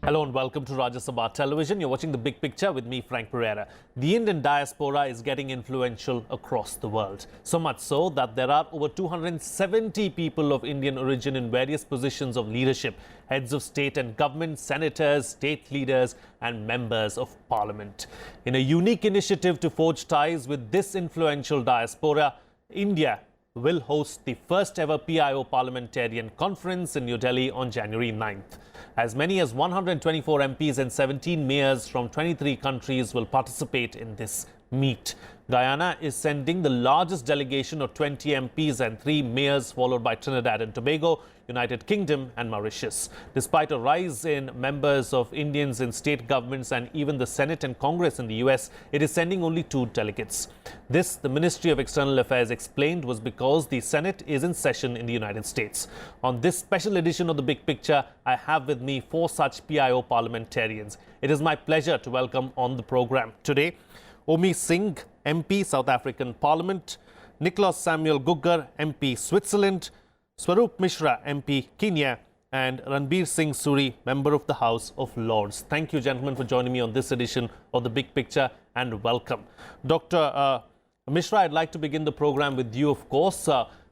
Hello and welcome to Rajya Sabha Television. You're watching The Big Picture with me, Frank Pereira. The Indian diaspora is getting influential across the world. So much so that there are over 270 people of Indian origin in various positions of leadership, heads of state and government, senators, state leaders and members of parliament. In a unique initiative to forge ties with this influential diaspora, India will host the first ever PIO parliamentarian conference in New Delhi on January 9th. As many as 124 MPs and 17 mayors from 23 countries will participate in this meet. Guyana is sending the largest delegation of 20 MPs and 3 mayors, followed by Trinidad and Tobago, United Kingdom and Mauritius. Despite a rise in members of Indians in state governments and even the Senate and Congress in the US, it is sending only 2 delegates. This, the Ministry of External Affairs explained, was because the Senate is in session in the United States. On this special edition of The Big Picture, I have with me 4 such PIO parliamentarians. It is my pleasure to welcome on the program today Omie Singh, MP, South African Parliament; Niklaus Gugger, MP, Switzerland; Swarup Mishra, MP, Kenya; and Ranvir Singh Suri, Member of the House of Lords. Thank you, gentlemen, for joining me on this edition of The Big Picture, and welcome. Dr. Mishra, I'd like to begin the program with you, of course.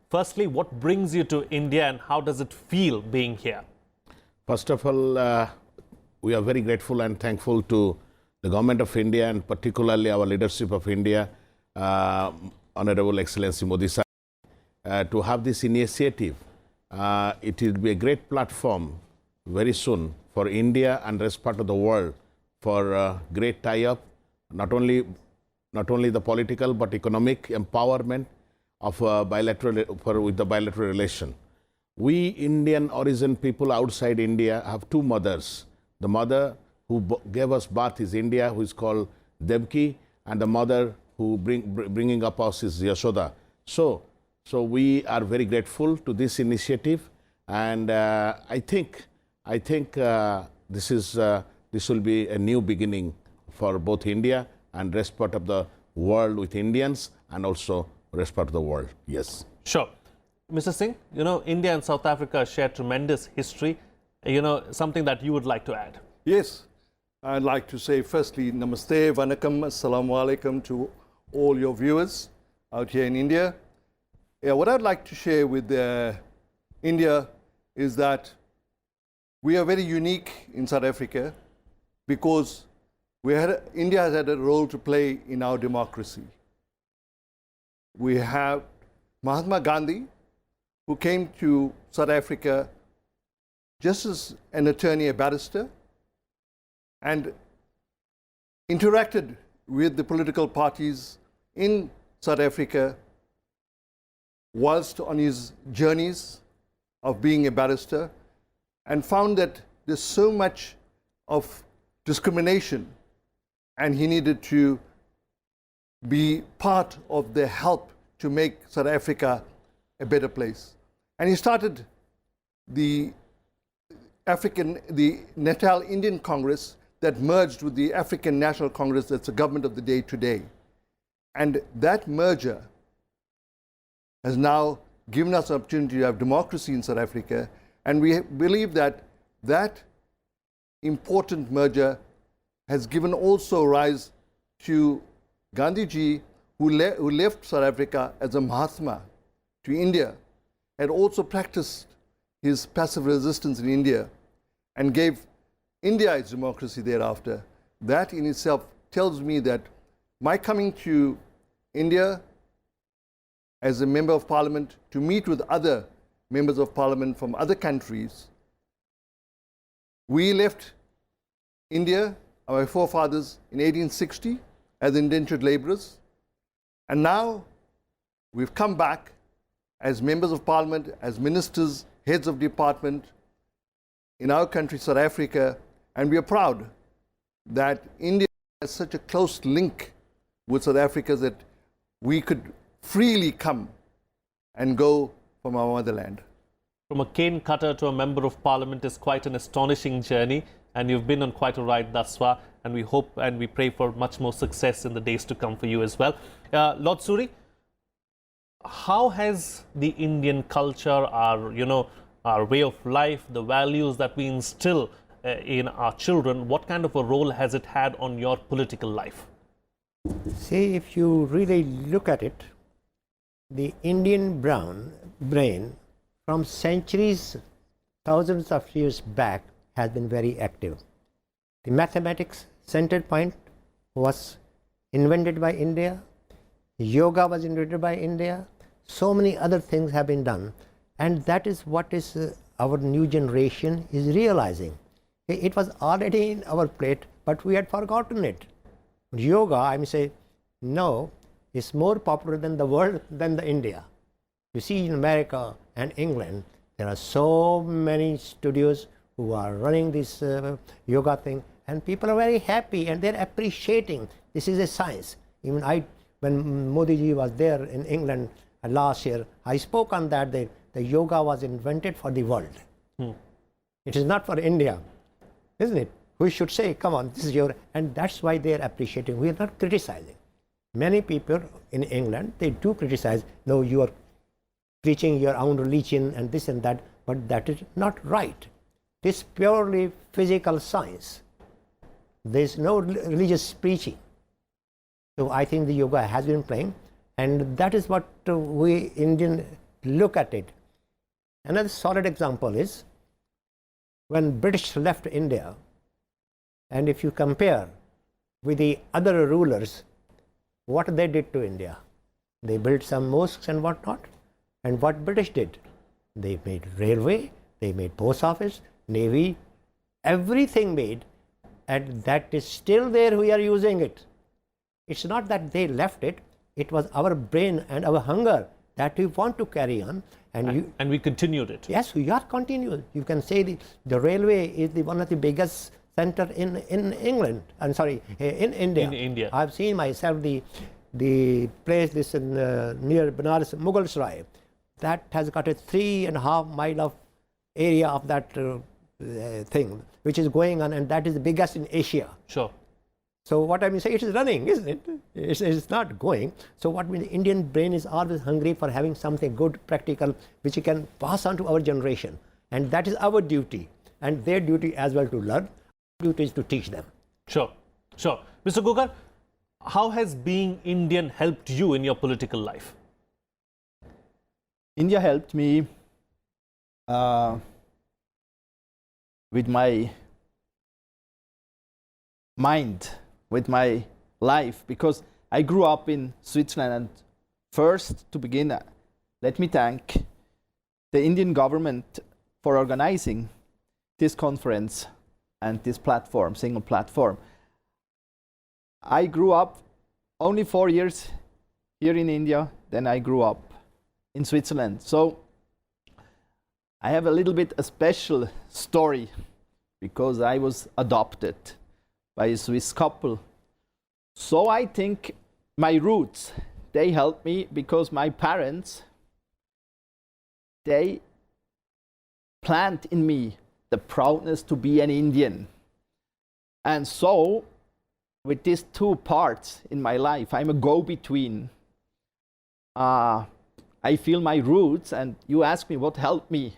Firstly, what brings you to India and how does it feel being here? First of all, we are very grateful and thankful to the Government of India and particularly our leadership of India, Honorable Excellency Modi Sahib, to have this initiative. It will be a great platform very soon for India and rest part of the world for great tie-up, not only the political but economic empowerment of with the bilateral relation. We Indian origin people outside India have 2 mothers. The mother who gave us birth is India, who is called Devki, and the mother who bringing up us is Yashoda. So we are very grateful to this initiative, and I think this will be a new beginning for both India and rest part of the world with Indians and also rest part of the world. Yes. Sure. Mr. Singh, you know, India and South Africa share tremendous history. You know, something that you would like to add? Yes. I'd like to say firstly, namaste, vanakkam, assalamu alaikum to all your viewers out here in India. Yeah, what I'd like to share with India is that we are very unique in South Africa because India has had a role to play in our democracy. We have Mahatma Gandhi, who came to South Africa just as an attorney, a barrister, and interacted with the political parties in South Africa whilst on his journeys of being a barrister, and found that there's so much of discrimination and he needed to be part of the help to make South Africa a better place. And he started the Natal Indian Congress that merged with the African National Congress, that's the government of the day today. And that merger has now given us an opportunity to have democracy in South Africa, and we believe that that important merger has given also rise to Gandhiji, who left South Africa as a Mahatma to India, had also practiced his passive resistance in India and gave India its democracy thereafter. That in itself tells me that my coming to India as a member of parliament to meet with other members of parliament from other countries. We left India, our forefathers, in 1860 as indentured laborers, and now we've come back as members of parliament, as ministers, heads of department in our country, South Africa, and we are proud that India has such a close link with South Africa that we could freely come and go from our motherland. From a cane cutter to a member of parliament is quite an astonishing journey, and you've been on quite a ride thus far, and we hope and we pray for much more success in the days to come for you as well. Lord Suri, how has the Indian culture, our way of life, the values that we instill in our children. What kind of a role has it had on your political life? See, if you really look at it, the Indian brain from centuries, thousands of years back has been very active. The mathematics center point was invented by India, yoga was invented by India, so many other things have been done, and that is what is our new generation is realizing. It was already in our plate, but we had forgotten it. Yoga, I may say, no, is more popular than the world than the India. You see, in America and England, there are so many studios who are running this yoga thing, and people are very happy and they're appreciating this is a science. Even when Modi ji was there in England last year, I spoke on that the yoga was invented for the world. It is not for India, isn't it? We should say, come on, this is your, and that's why they are appreciating. We are not criticizing. Many people in England, they do criticize, no, you are preaching your own religion and this and that, but that is not right. It is purely physical science. There is no religious preaching. So I think the yoga has been playing, and that is what we Indians look at it. Another solid example is when British left India, and if you compare with the other rulers, what they did to India. They built some mosques and whatnot. And what British did? They made railway, they made post office, navy, everything made, and that is still there, we are using it. It's not that they left it, it was our brain and our hunger that we want to carry on. And we continued it. Yes, we are continuing. You can say the railway is one of the biggest center in England, I'm sorry, in India. In India. I've seen myself the place this in near Banaras, Mughal Sarai, that has got a 3.5 mile of area of that thing, which is going on, and that is the biggest in Asia. Sure. So what I mean say, it is running, isn't it? It's not going. So what means the Indian brain is always hungry for having something good, practical, which you can pass on to our generation, and that is our duty, and their duty as well to learn. Duty is to teach them. Sure, sure. Mr. Gugger, how has being Indian helped you in your political life? India helped me with my mind, with my life, because I grew up in Switzerland. And first, to begin, let me thank the Indian government for organizing this conference and this platform, single platform. I grew up only 4 years here in India, then I grew up in Switzerland. So I have a little bit a special story because I was adopted by a Swiss couple. So I think my roots, they helped me because my parents, they plant in me the proudness to be an Indian. And so with these two parts in my life, I'm a go-between. I feel my roots, and you ask me what helped me.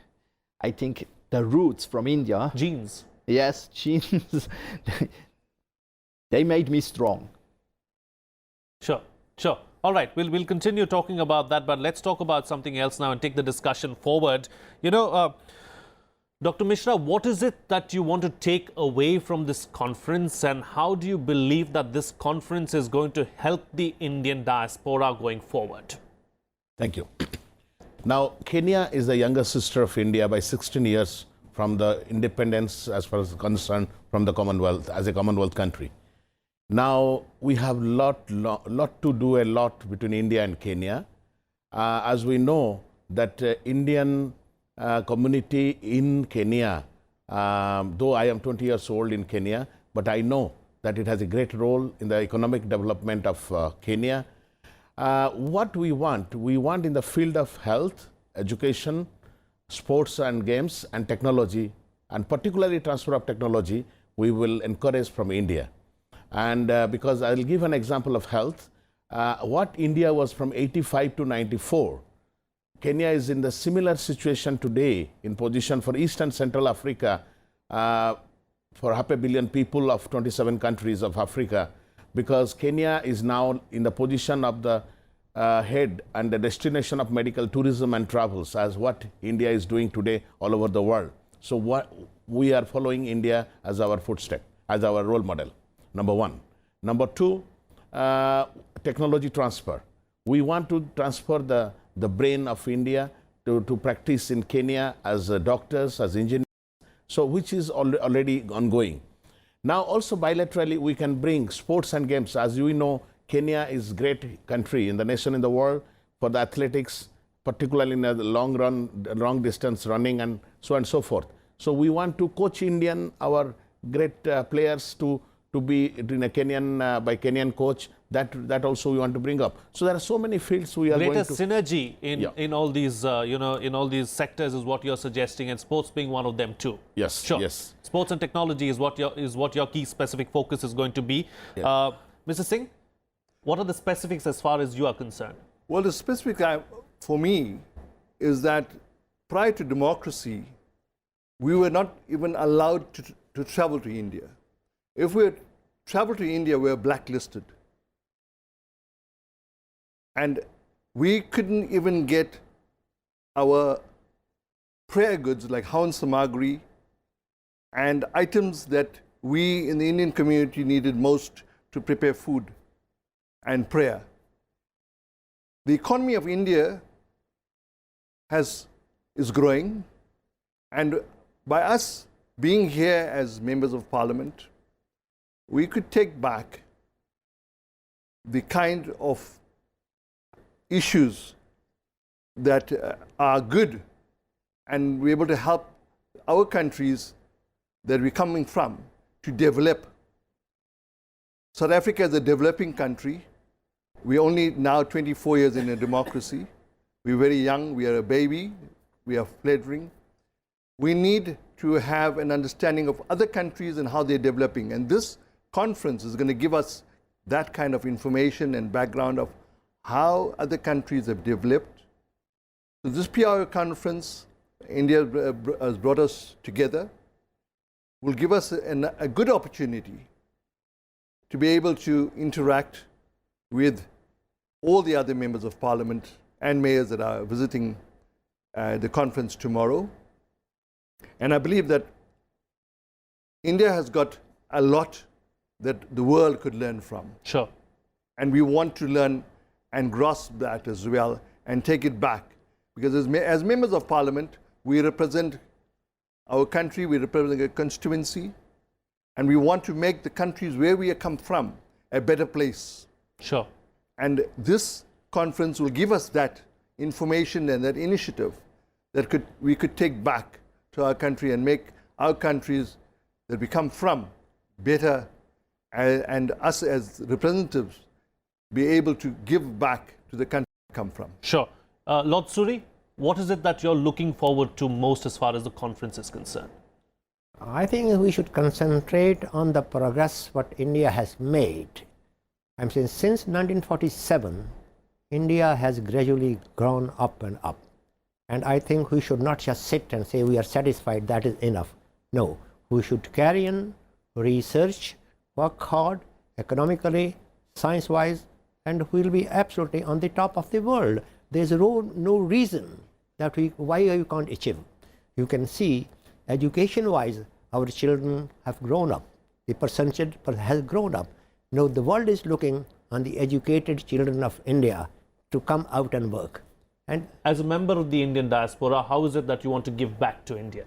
I think the roots from India. Genes. Yes, genes. They made me strong. Sure, sure. All right, we'll continue talking about that, but let's talk about something else now and take the discussion forward. You know, Dr. Mishra, what is it that you want to take away from this conference, and how do you believe that this conference is going to help the Indian diaspora going forward? Thank you. Now, Kenya is the younger sister of India by 16 years from the independence, as far as concerned, from the Commonwealth, as a Commonwealth country. Now, we have lot to do between India and Kenya. As we know that Indian community in Kenya, though I am 20 years old in Kenya, but I know that it has a great role in the economic development of Kenya. What we want in the field of health, education, sports and games, and technology, and particularly transfer of technology, we will encourage from India. And because I will give an example of health, what India was from 85 to 94, Kenya is in the similar situation today in position for East and Central Africa. for 500 million people of 27 countries of Africa, because Kenya is now in the position of the head and the destination of medical tourism and travels, as what India is doing today all over the world. So we are following India as our footstep, as our role model, number one. Number two, technology transfer. We want to transfer the brain of India to practice in Kenya as doctors, as engineers, so which is already ongoing. Now also bilaterally we can bring sports and games. As you know, Kenya is a great country in the nation in the world for the athletics, particularly in the long run, long distance running and so on and so forth. So we want to coach our great players to be in a Kenyan, by Kenyan coach. That also we want to bring up. So there are so many fields we are Greater going to... synergy in all these, in all these sectors is what you're suggesting, and sports being one of them too. Yes, sure. yes. Sports and technology is what your key specific focus is going to be. Yeah. Mr. Singh, what are the specifics as far as you are concerned? Well, the specific for me is that prior to democracy, we were not even allowed to travel to India. If we traveled to India, we were blacklisted. And we couldn't even get our prayer goods like Havan Samagri and items that we in the Indian community needed most to prepare food and prayer. The economy of India is growing, and by us being here as members of parliament, we could take back the kind of issues that are good, and we're able to help our countries that we're coming from to develop. South Africa is a developing country. We're only now 24 years in a democracy. We're very young, we are a baby, we are fledgling. We need to have an understanding of other countries and how they're developing. And this conference is going to give us that kind of information and background of how other countries have developed. So this PR conference, India has brought us together, will give us a good opportunity to be able to interact with all the other members of parliament and mayors that are visiting the conference tomorrow. And I believe that India has got a lot that the world could learn from. Sure. And we want to learn and grasp that as well and take it back. Because as members of parliament, we represent our country, we represent a constituency, and we want to make the countries where we come from a better place. Sure. And this conference will give us that information and that initiative that we could take back to our country and make our countries that we come from better, and us as representatives be able to give back to the country we come from. Sure. Lord Suri, what is it that you're looking forward to most as far as the conference is concerned? I think we should concentrate on the progress what India has made. I'm saying since 1947, India has gradually grown up and up. And I think we should not just sit and say we are satisfied, that is enough. No, we should carry on research, work hard, economically, science-wise, and we'll be absolutely on the top of the world. There's no reason that why you can't achieve. You can see education-wise, our children have grown up. The percentage has grown up. Now the world is looking on the educated children of India to come out and work. And as a member of the Indian diaspora, how is it that you want to give back to India?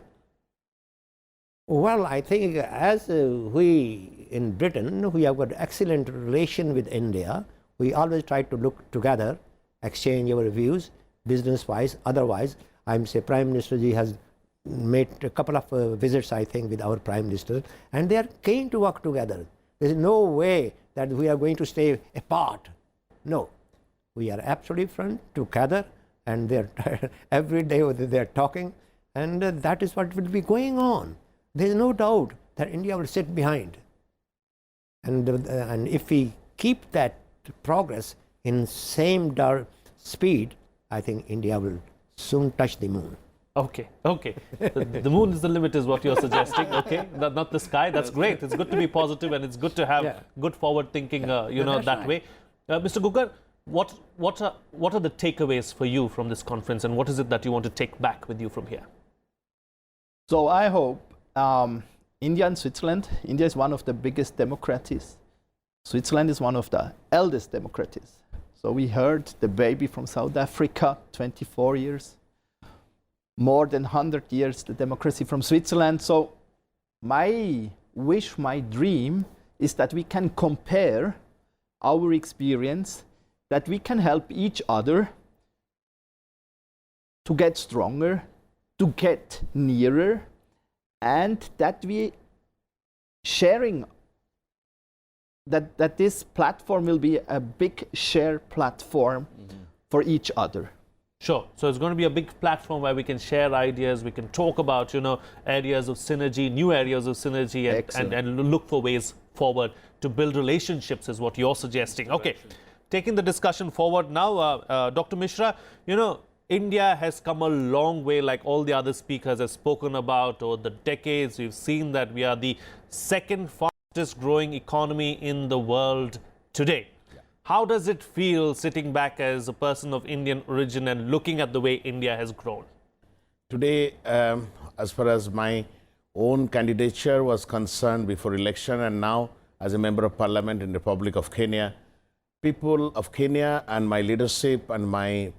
Well, I think as we in Britain, we have got excellent relation with India. We always try to look together, exchange our views, business-wise, otherwise. I'm say Prime Minister ji has made a couple of visits, I think, with our Prime Minister, and they are keen to work together. There is no way that we are going to stay apart. No, we are absolutely front together, and they're every day they're talking, and that is what will be going on. There is no doubt that India will sit behind, and if we keep that progress in same speed, I think India will soon touch the moon. Okay, okay. The moon is the limit is what you're suggesting. Okay, not the sky. That's great. It's good to be positive, and it's good to have good forward thinking, that way. Mr. Gugger, what are the takeaways for you from this conference, and what is it that you want to take back with you from here? So I hope India and Switzerland, India is one of the biggest democracies. Switzerland is one of the eldest democracies. So we heard the baby from South Africa, 24 years. More than 100 years, the democracy from Switzerland. So my wish, my dream is that we can compare our experience, that we can help each other to get stronger, to get nearer, and that we sharing, that this platform will be a big share platform for each other. Sure. So it's going to be a big platform where we can share ideas, we can talk about, areas of synergy, new areas of synergy, and look for ways forward to build relationships is what you're suggesting. Okay. Taking the discussion forward now, Dr. Mishra, India has come a long way, like all the other speakers have spoken about over the decades. We've seen that we are the second fastest growing economy in the world today. How does it feel sitting back as a person of Indian origin and looking at the way India has grown? Today, as far as my own candidature was concerned before election, and now as a member of parliament in the Republic of Kenya, people of Kenya and my leadership and my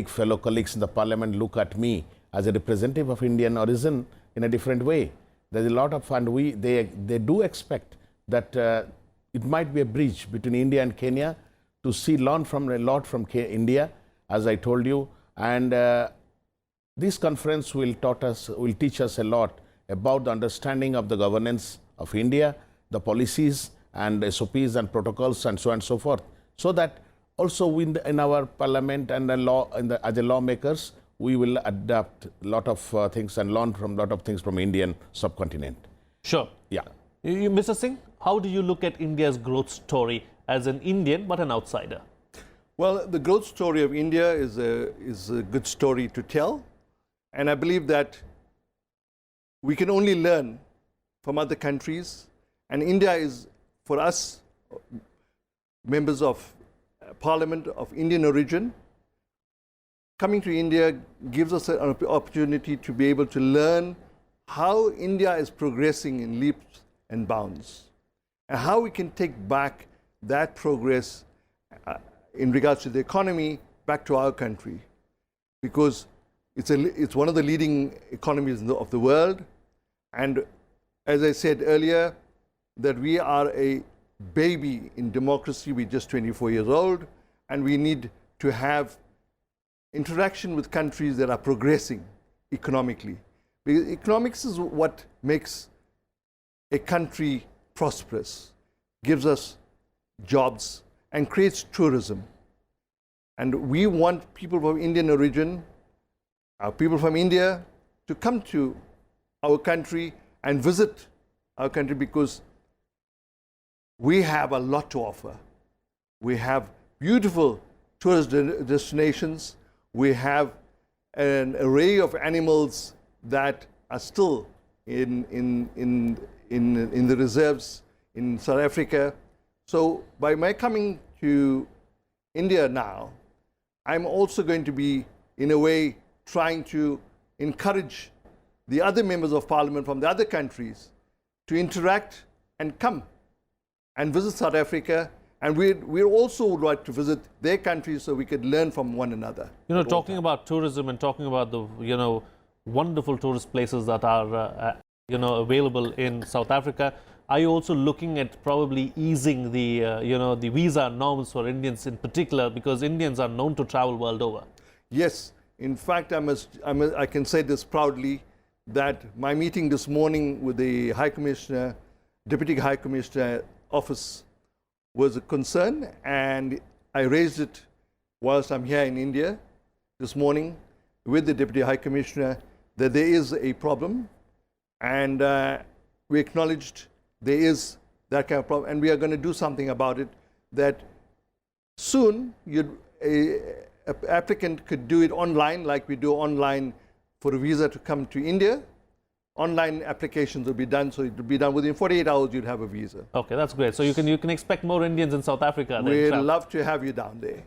fellow colleagues in the parliament look at me as a representative of Indian origin in a different way. There's a lot of, and they do expect that it might be a bridge between India and Kenya to learn from a lot from India, as I told you. And this conference will teach us a lot about the understanding of the governance of India, the policies and SOPs and protocols and so on and so forth, so that also in our parliament and as the lawmakers, we will adapt a lot of things and learn from a lot of things from Indian subcontinent. Sure. Yeah. Mr. Singh, how do you look at India's growth story as an Indian but an outsider? Well, the growth story of India is a good story to tell. And I believe that we can only learn from other countries. And India is, for us, members of Parliament of Indian origin, coming to India gives us an opportunity to be able to learn how India is progressing in leaps and bounds, and how we can take back that progress in regards to the economy back to our country, because it's one of the leading economies of the world. And as I said earlier, that we are a baby in democracy. We're just 24 years old, and we need to have interaction with countries that are progressing economically. Because economics is what makes a country prosperous, gives us jobs, and creates tourism. And we want people from Indian origin, people from India, to come to our country and visit our country, because we have a lot to offer. We have beautiful tourist destinations. We have an array of animals that are still in the reserves in South Africa. So by my coming to India now, I'm also going to be, in a way, trying to encourage the other members of parliament from the other countries to interact and come and visit South Africa. And we also would like to visit their countries so we could learn from one another. Talking about tourism and talking about the, wonderful tourist places that are, available in South Africa, are you also looking at probably easing the, the visa norms for Indians in particular, because Indians are known to travel world over? Yes. In fact, I can say this proudly, that my meeting this morning with the High Commissioner, Deputy High Commissioner office was a concern, and I raised it whilst I'm here in India this morning with the Deputy High Commissioner, that there is a problem, and we acknowledged there is that kind of problem, and we are going to do something about it, that soon an applicant could do it online, like we do online for a visa to come to India. Online applications will be done, so it will be done within 48 hours. You'd have a visa. Okay, that's great. So you can expect more Indians in South Africa. We'd love to have you down there.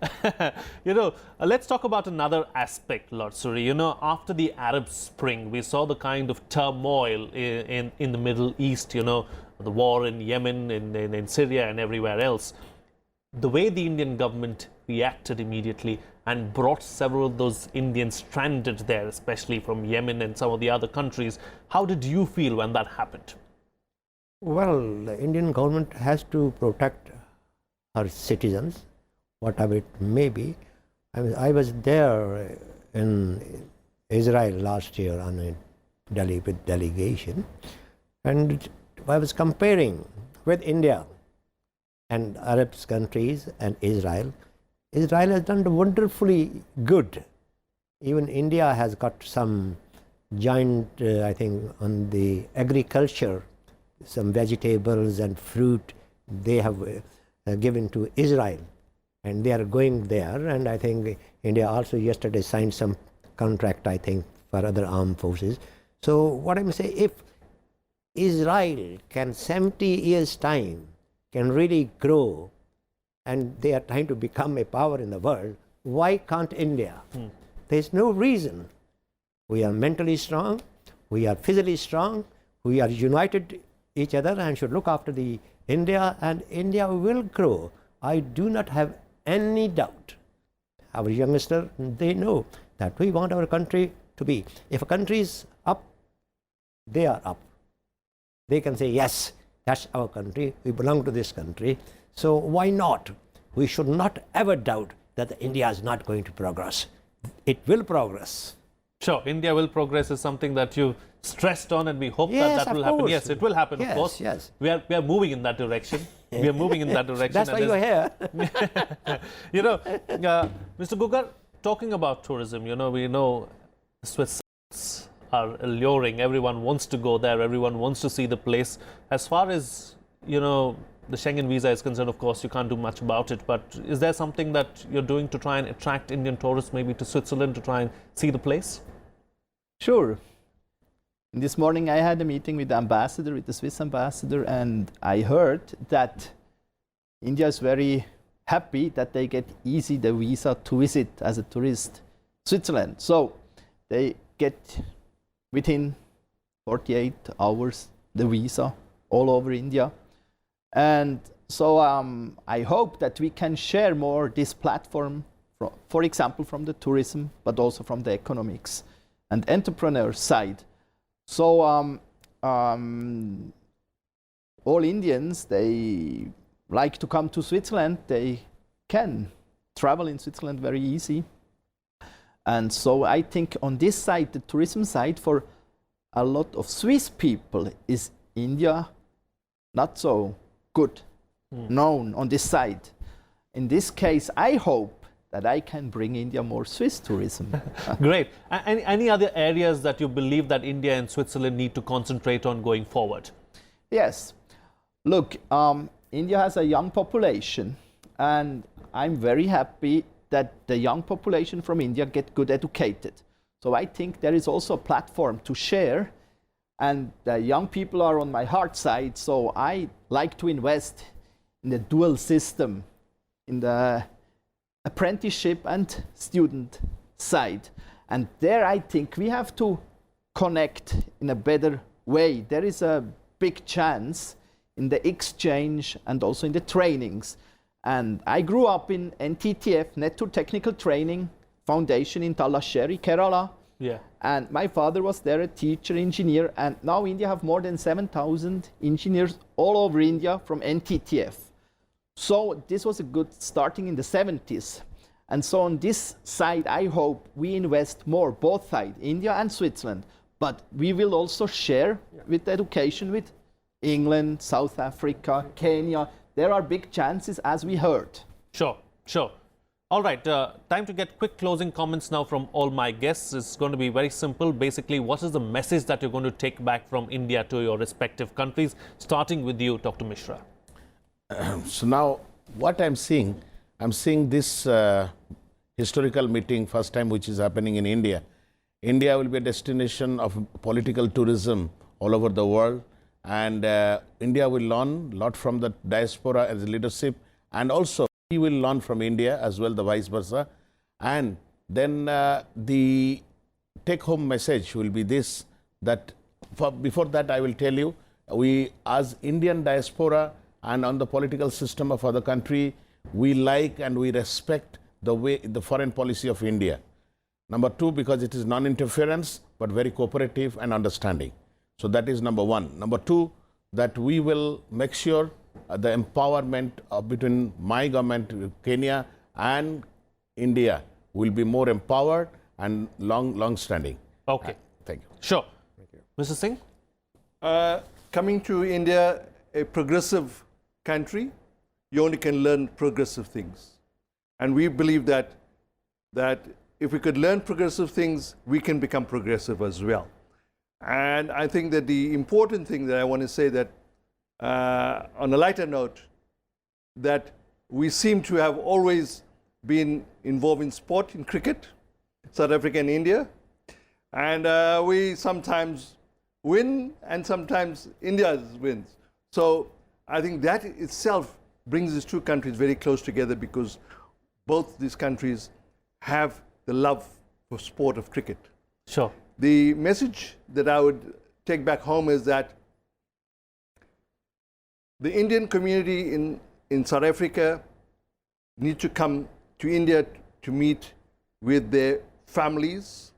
Let's talk about another aspect, Lord Suri. After the Arab Spring, we saw the kind of turmoil in the Middle East. The war in Yemen, in Syria, and everywhere else. The way the Indian government reacted immediately and brought several of those Indians stranded there, especially from Yemen and some of the other countries. How did you feel when that happened? Well, the Indian government has to protect her citizens, whatever it may be. I was there in Israel last year on a Delhi with delegation, and I was comparing with India and Arab countries and Israel. Israel has done wonderfully good. Even India has got some giant, I think, on the agriculture, some vegetables and fruit they have given to Israel. And they are going there. And I think India also yesterday signed some contract, I think, for other armed forces. So what I'm saying, if Israel can 70 years' time can really grow, and they are trying to become a power in the world, why can't India? There's no reason. We are mentally strong, we are physically strong, we are united each other and should look after the India, and India will grow. I do not have any doubt. Our youngsters, they know that we want our country to be. If a country is up, they are up. They can say, yes, that's our country, we belong to this country. So why not? We should not ever doubt that India is not going to progress. It will progress. Sure, India will progress is something that you stressed on, and we hope that will happen. Yes, it will happen, yes, of course. Yes. We are moving in that direction. We are moving in that direction. That's why you're here. Mr. Gugger, talking about tourism, we know Swiss are alluring. Everyone wants to go there. Everyone wants to see the place. As far as, the Schengen visa is concerned, of course, you can't do much about it. But is there something that you're doing to try and attract Indian tourists maybe to Switzerland to try and see the place? Sure. This morning I had a meeting with the Swiss ambassador, and I heard that India is very happy that they get easy the visa to visit as a tourist Switzerland. So they get within 48 hours the visa all over India. And so I hope that we can share more this platform, for example, from the tourism, but also from the economics and entrepreneur side. So all Indians, they like to come to Switzerland. They can travel in Switzerland very easy. And so I think on this side, the tourism side, for a lot of Swiss people, is India not so good known on this side. In this case, I hope that I can bring India more Swiss tourism. Great. Any other areas that you believe that India and Switzerland need to concentrate on going forward? Yes. Look, India has a young population, and I'm very happy that the young population from India get good educated. So I think there is also a platform to share, and the young people are on my heart side, so I like to invest in the dual system, in the apprenticeship and student side. And there I think we have to connect in a better way. There is a big chance in the exchange and also in the trainings. And I grew up in NTTF, Network Technical Training Foundation in Tallassery, Kerala. Yeah. And my father was there, a teacher, engineer, and now India have more than 7,000 engineers all over India from NTTF. So this was a good starting in the 70s. And so on this side, I hope we invest more, both sides, India and Switzerland. But we will also share with education with England, South Africa, Kenya. There are big chances, as we heard. Sure, sure. All right, time to get quick closing comments now from all my guests. It's going to be very simple. Basically, what is the message that you're going to take back from India to your respective countries, starting with you, Dr. Mishra? So now, what I'm seeing this historical meeting, first time which is happening in India. India will be a destination of political tourism all over the world. And India will learn a lot from the diaspora as leadership. And also, we will learn from India as well, the vice versa. And then the take-home message will be this, that before that I will tell you, we as Indian diaspora and on the political system of other country, we like and we respect the foreign policy of India. Number two, because it is non-interference, but very cooperative and understanding. So that is number one. Number two, that we will make sure the empowerment between my government, Kenya, and India will be more empowered and long-standing. Okay. Thank you. Sure. Mr. Singh? Coming to India, a progressive country, you only can learn progressive things. And we believe that if we could learn progressive things, we can become progressive as well. And I think that the important thing that I want to say that, on a lighter note, that we seem to have always been involved in sport, in cricket, South Africa and India. And we sometimes win and sometimes India wins. So I think that itself brings these two countries very close together, because both these countries have the love for sport of cricket. Sure. The message that I would take back home is that the Indian community in South Africa need to come to India to meet with their families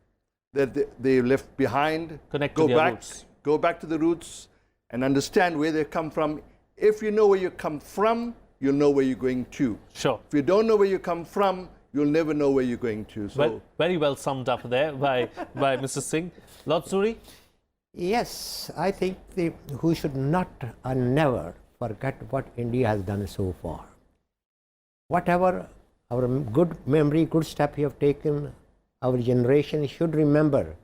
that they left behind. Connect to their roots. Go back to the roots and understand where they come from. If you know where you come from, you'll know where you're going to. Sure. If you don't know where you come from, you'll never know where you're going to. So very well summed up there by Mr. Singh. Lord Suri? Yes, I think we should not and never forget what India has done so far. Whatever our good memory, good step we have taken, our generation should remember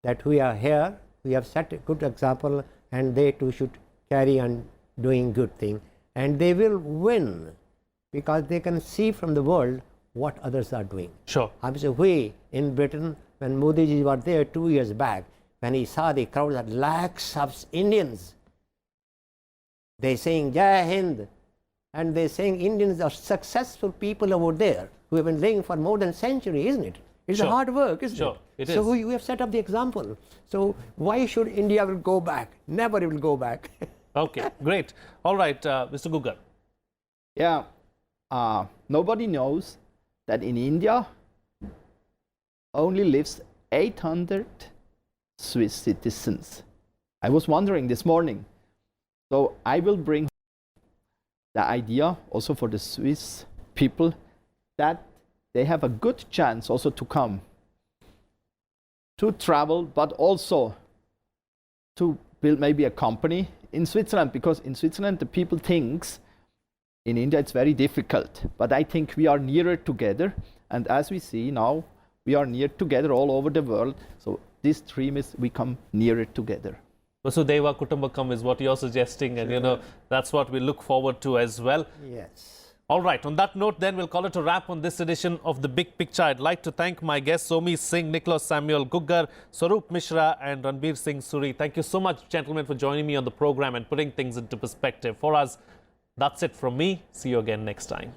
that we are here, we have set a good example, and they too should carry on doing good thing. And they will win because they can see from the world what others are doing. Sure. I mean, we in Britain, when Modi ji was there 2 years back, when he saw the crowds of lakhs of Indians, they saying Jai Hind, and they saying Indians are successful people over there who have been living for more than a century, isn't it? It's Sure. a hard work, isn't Sure, it? it So is. we have set up the example. So why should India will go back? Never it will go back. Okay, great. All right, Mr. Gugger. Yeah, nobody knows that in India only lives 800 Swiss citizens. I was wondering this morning. So I will bring the idea also for the Swiss people that they have a good chance also to come, to travel, but also to build maybe a company in Switzerland, because in Switzerland the people thinks in India it's very difficult, but I think we are nearer together, and as we see now, we are near together all over the world. So this dream is we come nearer together. Vasudeva Kutumbakam is what you're suggesting, and you know that's what we look forward to as well. Yes. All right, on that note then we'll call it a wrap on this edition of The Big Picture. I'd like to thank my guests Omie Singh, Niklaus Samuel Gugger, Swarup Mishra and Ranvir Singh Suri. Thank you so much, gentlemen, for joining me on the program and putting things into perspective for us. That's it from me. See you again next time.